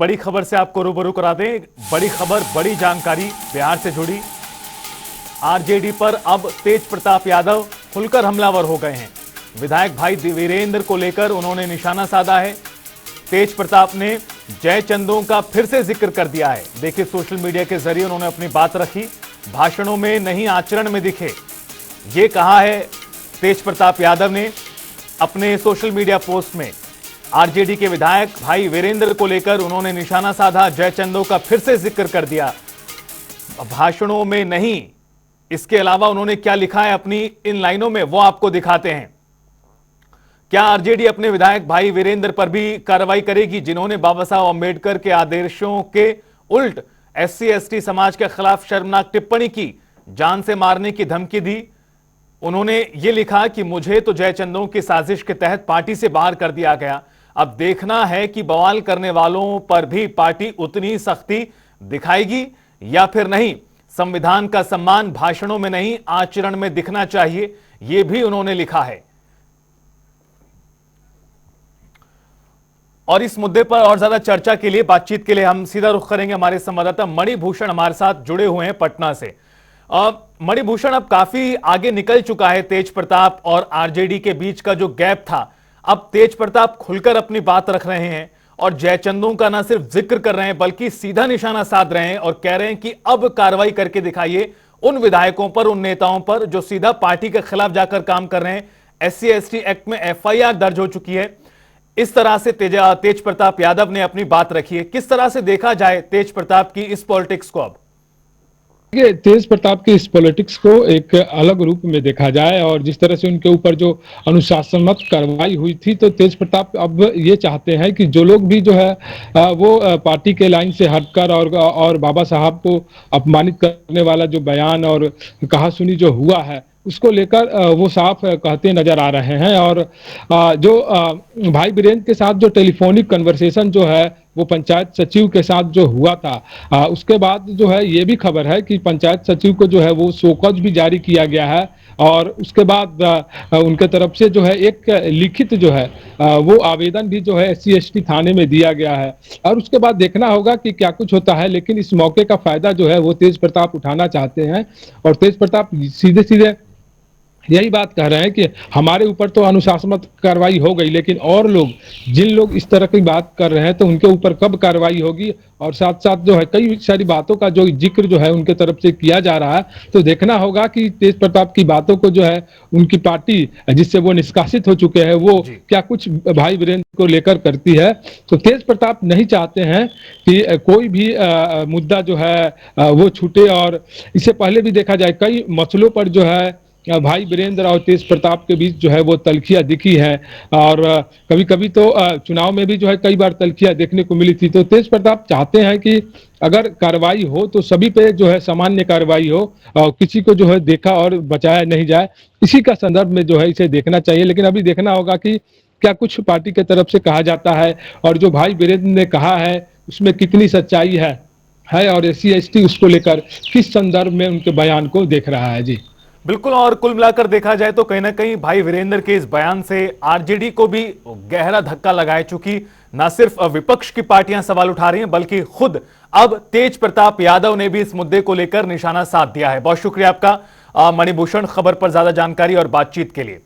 बड़ी खबर से आपको रूबरू करा दें। बड़ी खबर, बड़ी जानकारी बिहार से जुड़ी। आरजेडी पर अब तेज प्रताप यादव खुलकर हमलावर हो गए हैं। विधायक भाई वीरेंद्र को लेकर उन्होंने निशाना साधा है। तेज प्रताप ने जयचंदों का फिर से जिक्र कर दिया है। देखिए, सोशल मीडिया के जरिए उन्होंने अपनी बात रखी। भाषणों में नहीं, आचरण में दिखे, ये कहा है तेज प्रताप यादव ने अपने सोशल मीडिया पोस्ट में। आरजेडी के विधायक भाई वीरेंद्र को लेकर उन्होंने निशाना साधा। जयचंदों का फिर से जिक्र कर दिया, भाषणों में नहीं। इसके अलावा उन्होंने क्या लिखा है अपनी इन लाइनों में, वो आपको दिखाते हैं। क्या आरजेडी अपने विधायक भाई वीरेंद्र पर भी कार्रवाई करेगी, जिन्होंने बाबा साहब अंबेडकर के आदेशों के उल्ट एससी एसटी समाज के खिलाफ शर्मनाक टिप्पणी की, जान से मारने की धमकी दी? उन्होंने ये लिखा कि मुझे तो जयचंदों की साजिश के तहत पार्टी से बाहर कर दिया गया। अब देखना है कि बवाल करने वालों पर भी पार्टी उतनी सख्ती दिखाएगी या फिर नहीं। संविधान का सम्मान भाषणों में नहीं, आचरण में दिखना चाहिए, यह भी उन्होंने लिखा है। और इस मुद्दे पर और ज्यादा चर्चा के लिए, बातचीत के लिए हम सीधा रुख करेंगे। हमारे संवाददाता मणिभूषण हमारे साथ जुड़े हुए हैं पटना से। मणिभूषण, अब काफी आगे निकल चुका है तेज प्रताप और आरजेडी के बीच का जो गैप था। अब तेज प्रताप खुलकर अपनी बात रख रहे हैं और जयचंदों का ना सिर्फ जिक्र कर रहे हैं बल्कि सीधा निशाना साध रहे हैं और कह रहे हैं कि अब कार्रवाई करके दिखाइए उन विधायकों पर, उन नेताओं पर जो सीधा पार्टी के खिलाफ जाकर काम कर रहे हैं। एससी एसटी एक्ट में एफआईआर दर्ज हो चुकी है। इस तरह से तेज प्रताप यादव ने अपनी बात रखी है। किस तरह से देखा जाए तेज प्रताप की इस पॉलिटिक्स को? अब तेज प्रताप की इस पॉलिटिक्स को एक अलग रूप में देखा जाए और जिस तरह से उनके ऊपर जो अनुशासनात्मक कार्रवाई हुई थी, तो तेज प्रताप अब ये चाहते हैं कि जो लोग भी जो है वो पार्टी के लाइन से हटकर और बाबा साहब को अपमानित करने वाला जो बयान और कहासुनी जो हुआ है, उसको लेकर वो साफ कहते नजर आ रहे हैं। और जो भाई वीरेंद्र के साथ जो टेलीफोनिक कन्वर्सेशन जो है वो पंचायत सचिव के साथ जो हुआ था, उसके बाद जो है ये भी खबर है कि पंचायत सचिव को जो है वो शोकॉज भी जारी किया गया है और उसके बाद उनके तरफ से जो है एक लिखित जो है वो आवेदन भी जो है एससी एसटी थाने में दिया गया है। और उसके बाद देखना होगा कि क्या कुछ होता है, लेकिन इस मौके का फायदा जो है वो तेज प्रताप उठाना चाहते हैं। और तेज प्रताप सीधे सीधे यही बात कह रहे हैं कि हमारे ऊपर तो अनुशासनात्मक कार्रवाई हो गई, लेकिन और लोग, जिन लोग इस तरह की बात कर रहे हैं, तो उनके ऊपर कब कार्रवाई होगी। और साथ साथ जो है कई सारी बातों का जो जिक्र जो है उनके तरफ से किया जा रहा है, तो देखना होगा कि तेज प्रताप की बातों को जो है उनकी पार्टी जिससे वो निष्कासित हो चुके हैं, वो क्या कुछ भाई वीरेंद्र को लेकर करती है। तो तेज प्रताप नहीं चाहते हैं कि कोई भी मुद्दा जो है वो छूटे। और इससे पहले भी देखा जाए कई मसलों पर जो है भाई वीरेंद्र और तेज प्रताप के बीच जो है वो तल्खियां दिखी है और कभी कभी तो चुनाव में भी जो है कई बार तल्खियां देखने को मिली थी। तो तेज प्रताप चाहते हैं कि अगर कार्रवाई हो तो सभी पे जो है सामान्य कार्रवाई हो और किसी को जो है देखा और बचाया नहीं जाए। इसी का संदर्भ में जो है इसे देखना चाहिए। लेकिन अभी देखना होगा कि क्या कुछ पार्टी के तरफ से कहा जाता है और जो भाई वीरेंद्र ने कहा है उसमें कितनी सच्चाई है और एससी एसटी उसको लेकर किस संदर्भ में उनके बयान को देख रहा है। जी बिल्कुल। और कुल मिलाकर देखा जाए तो कहीं ना कहीं भाई वीरेंद्र के इस बयान से आरजेडी को भी गहरा धक्का लगाए, चूंकि न सिर्फ विपक्ष की पार्टियां सवाल उठा रही हैं बल्कि खुद अब तेज प्रताप यादव ने भी इस मुद्दे को लेकर निशाना साध दिया है। बहुत शुक्रिया आपका मणिभूषण, खबर पर ज्यादा जानकारी और बातचीत के लिए।